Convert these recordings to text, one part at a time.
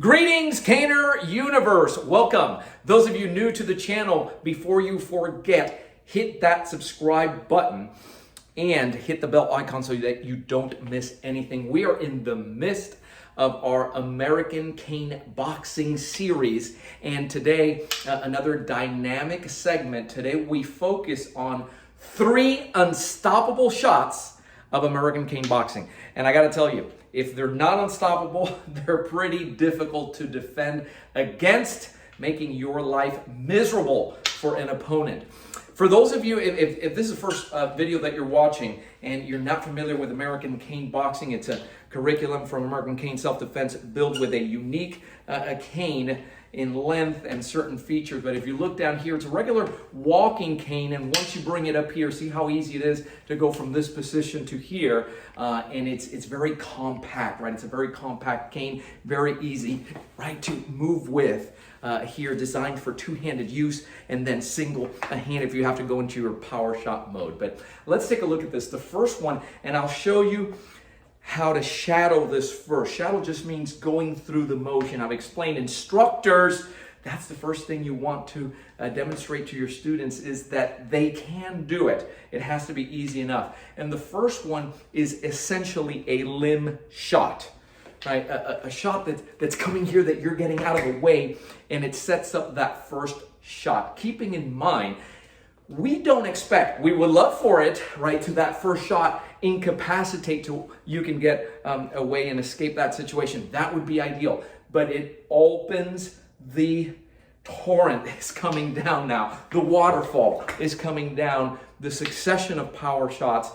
Greetings, Caner Universe. Welcome. Those of you new to the channel, before you forget, hit that subscribe button and hit the bell icon so that you don't miss anything. We are in the midst of our American Cane Boxing series, and today another dynamic segment. Today we focus on 3 unstoppable shots of American Cane Boxing. And I got to tell you, if they're not unstoppable, they're pretty difficult to defend against, making your life miserable for an opponent. For those of you, if this is the first video that you're watching and you're not familiar with American Cane Boxing, it's a curriculum from Americn Cane Self Defense built with a unique cane in length and certain features. But if you look down here, it's a regular walking cane, and once you bring it up here, see how easy it is to go from this position to here, and it's very compact, right? It's a very compact cane, very easy, right, to move with. Here, designed for two-handed use, and then single hand if you have to go into your power shot mode. But let's take a look at this. The first one, and I'll show you how to shadow this first. Shadow just means going through the motion. I've explained instructors, that's the first thing you want to demonstrate to your students, is that they can do it. It has to be easy enough. And the first one is essentially a limb shot. Right, a shot that's coming here that you're getting out of the way, and it sets up that first shot. Keeping in mind, we don't expect, we would love for it, right, to that first shot incapacitate to you can get away and escape that situation. That would be ideal, but it opens the torrent is coming down now. The waterfall is coming down. The succession of power shots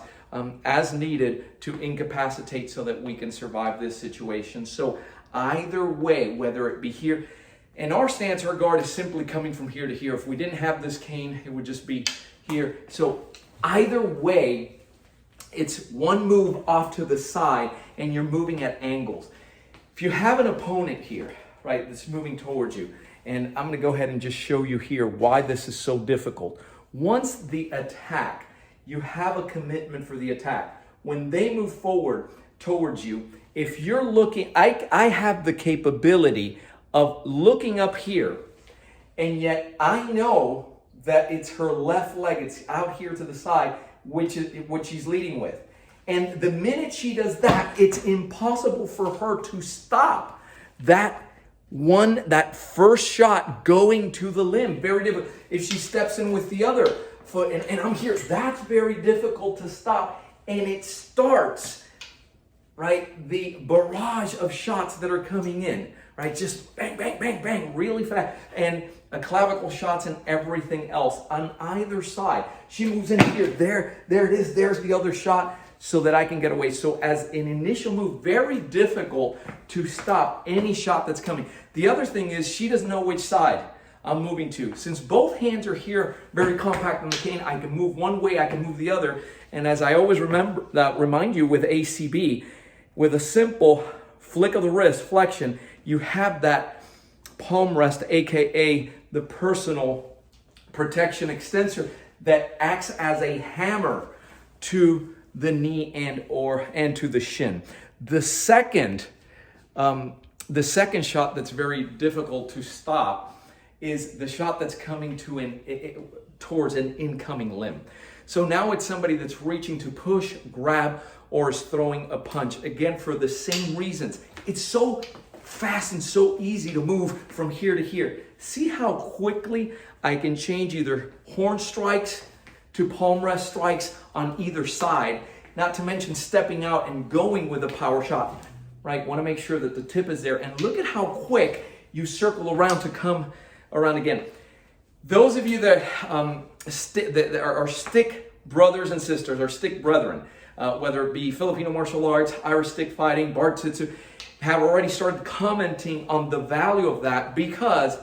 as needed to incapacitate so that we can survive this situation. So either way, whether it be here, and our stance, our guard is simply coming from here to here. If we didn't have this cane, it would just be here. So either way, it's one move off to the side and you're moving at angles. If you have an opponent here, right, that's moving towards you, and I'm gonna go ahead and just show you here why this is so difficult. Once the attack, you have a commitment for the attack. When they move forward towards you, if you're looking, I have the capability of looking up here, and yet I know that it's her left leg, it's out here to the side, which is what she's leading with. And the minute she does that, it's impossible for her to stop that first shot going to the limb. Very difficult. If she steps in with the other foot, and I'm here, that's very difficult to stop. And it starts, right, the barrage of shots that are coming in, right, just bang, bang, bang, bang, really fast, and clavicle shots and everything else on either side. She moves in here, there it is, there's the other shot, so that I can get away. So as an initial move, very difficult to stop any shot that's coming. The other thing is she doesn't know which side I'm moving to. Since both hands are here, very compact on the cane, I can move one way, I can move the other. And as I always remind you with ACB, with a simple flick of the wrist, flexion, you have that palm rest, aka the personal protection extensor that acts as a hammer to the knee and to the shin. The second shot that's very difficult to stop is the shot that's coming towards an incoming limb. So now it's somebody that's reaching to push, grab, or is throwing a punch. Again, for the same reasons. It's so fast and so easy to move from here to here. See how quickly I can change either horn strikes to palm rest strikes on either side, not to mention stepping out and going with a power shot, right? Want to make sure that the tip is there, and look at how quick you circle around to come around again. Those of you that are stick brothers and sisters, or stick brethren, whether it be Filipino martial arts, Irish stick fighting, Bartitsu, have already started commenting on the value of that, because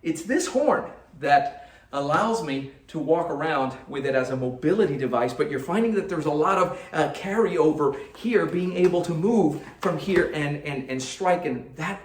it's this horn that allows me to walk around with it as a mobility device, but you're finding that there's a lot of carryover here, being able to move from here and strike, and that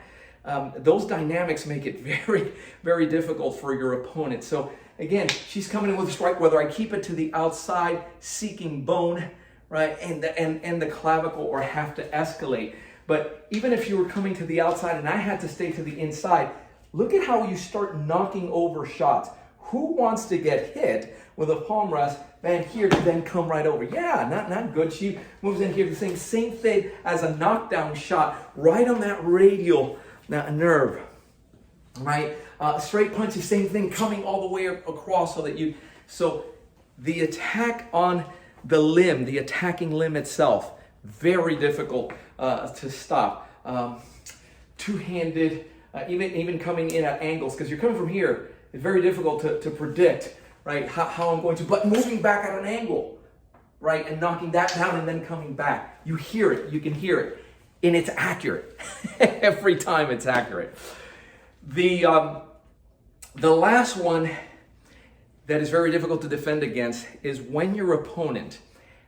those dynamics make it very, very difficult for your opponent. So again, she's coming in with a strike, whether I keep it to the outside, seeking bone, right, and the clavicle, or have to escalate. But even if you were coming to the outside and I had to stay to the inside, look at how you start knocking over shots. Who wants to get hit with a palm rest and here to then come right over? Yeah, not good. She moves in here, the same thing as a knockdown shot right on that radial nerve, right? Straight punches, same thing, coming all the way across so the attack on the limb, the attacking limb itself, very difficult to stop. Two-handed, even coming in at angles, because you're coming from here, it's very difficult to predict, right, how I'm going to, but moving back at an angle, right, and knocking that down and then coming back. You hear it, you can hear it, and it's accurate. Every time it's accurate. The last one that is very difficult to defend against is when your opponent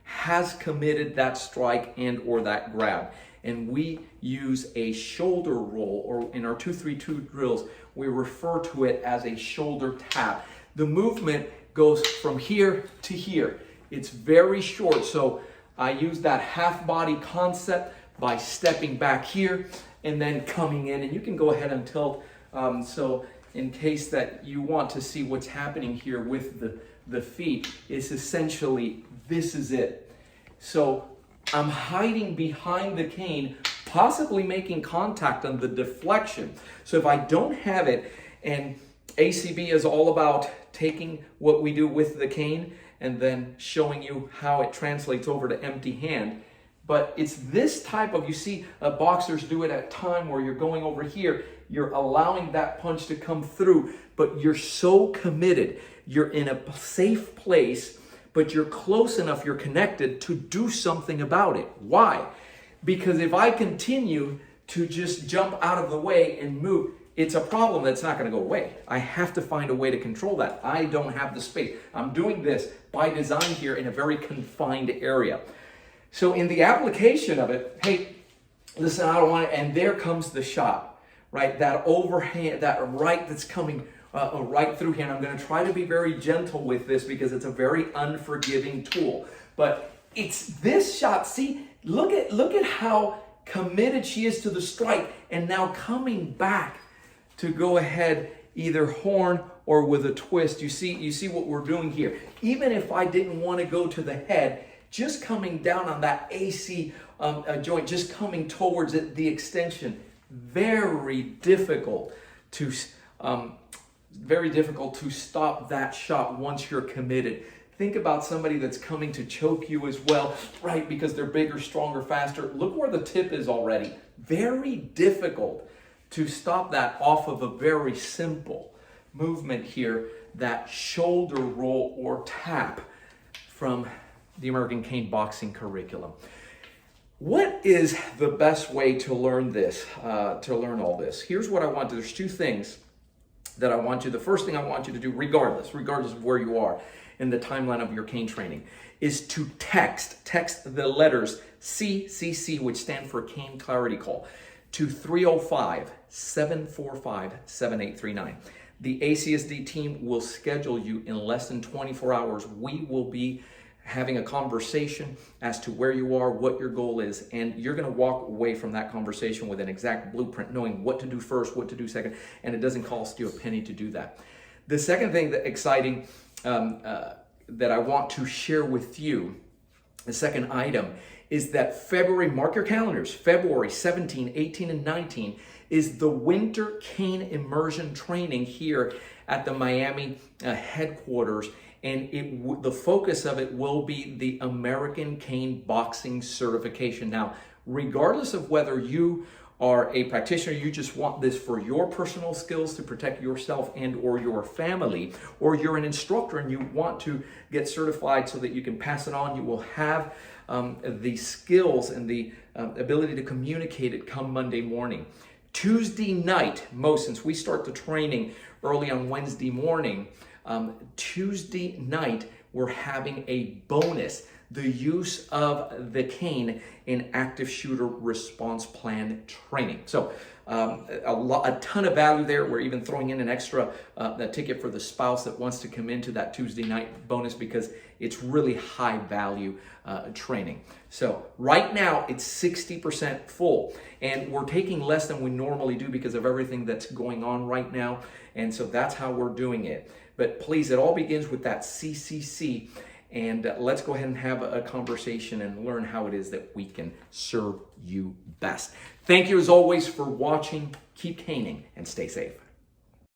has committed that strike and or that grab. And we use a shoulder roll, or in our 2-3-2 drills, we refer to it as a shoulder tap. The movement goes from here to here. It's very short, so I use that half body concept by stepping back here and then coming in, and you can go ahead and tilt. So in case that you want to see what's happening here with the feet, it's essentially, this is it. So I'm hiding behind the cane, possibly making contact on the deflection. So if I don't have it, and ACB is all about taking what we do with the cane and then showing you how it translates over to empty hand. But it's this type of, you see boxers do it at time where you're going over here, you're allowing that punch to come through, but you're so committed. You're in a safe place, but you're close enough, you're connected to do something about it. Why? Because if I continue to just jump out of the way and move, it's a problem that's not going to go away. I have to find a way to control that. I don't have the space. I'm doing this by design here in a very confined area. So in the application of it, hey, listen, I don't want it, and there comes the shot, right? That overhand, that right that's coming right through here. And I'm going to try to be very gentle with this because it's a very unforgiving tool. But it's this shot. See, look at how committed she is to the strike, and now coming back to go ahead, either horn or with a twist. You see what we're doing here. Even if I didn't want to go to the head, just coming down on that AC joint, just coming towards it, the extension, very difficult to stop that shot once you're committed. Think about somebody that's coming to choke you as well, right? Because they're bigger, stronger, faster. Look where the tip is already. Very difficult to stop that off of a very simple movement here, that shoulder roll or tap from the American Cane boxing curriculum. What is the best way to learn this, to learn all this? Here's what I want to, there's two things that I want you, the first thing I want you to do, regardless of where you are in the timeline of your cane training, is to text the letters CCC, which stand for Cane Clarity Call, to 305-745-7839. The ACSD team will schedule you in less than 24 hours. We will be having a conversation as to where you are, what your goal is, and you're going to walk away from that conversation with an exact blueprint, knowing what to do first, what to do second, and it doesn't cost you a penny to do that. The second thing that exciting that I want to share with you, the second item, is that February, mark your calendars, February 17, 18, and 19 is the Winter Cane Immersion training here at the Miami headquarters. And the focus of it will be the American Cane Boxing Certification. Now, regardless of whether you are a practitioner, you just want this for your personal skills to protect yourself and or your family, or you're an instructor and you want to get certified so that you can pass it on, you will have the skills and the ability to communicate it come Monday morning. Tuesday night, since we start the training early on Wednesday morning, Tuesday night, we're having a bonus, the use of the cane in active shooter response plan training. So a ton of value there. We're even throwing in an extra ticket for the spouse that wants to come into that Tuesday night bonus because it's really high value training. So right now it's 60% full, and we're taking less than we normally do because of everything that's going on right now. And so that's how we're doing it. But please, it all begins with that CCC. And let's go ahead and have a conversation and learn how it is that we can serve you best. Thank you as always for watching. Keep caning and stay safe.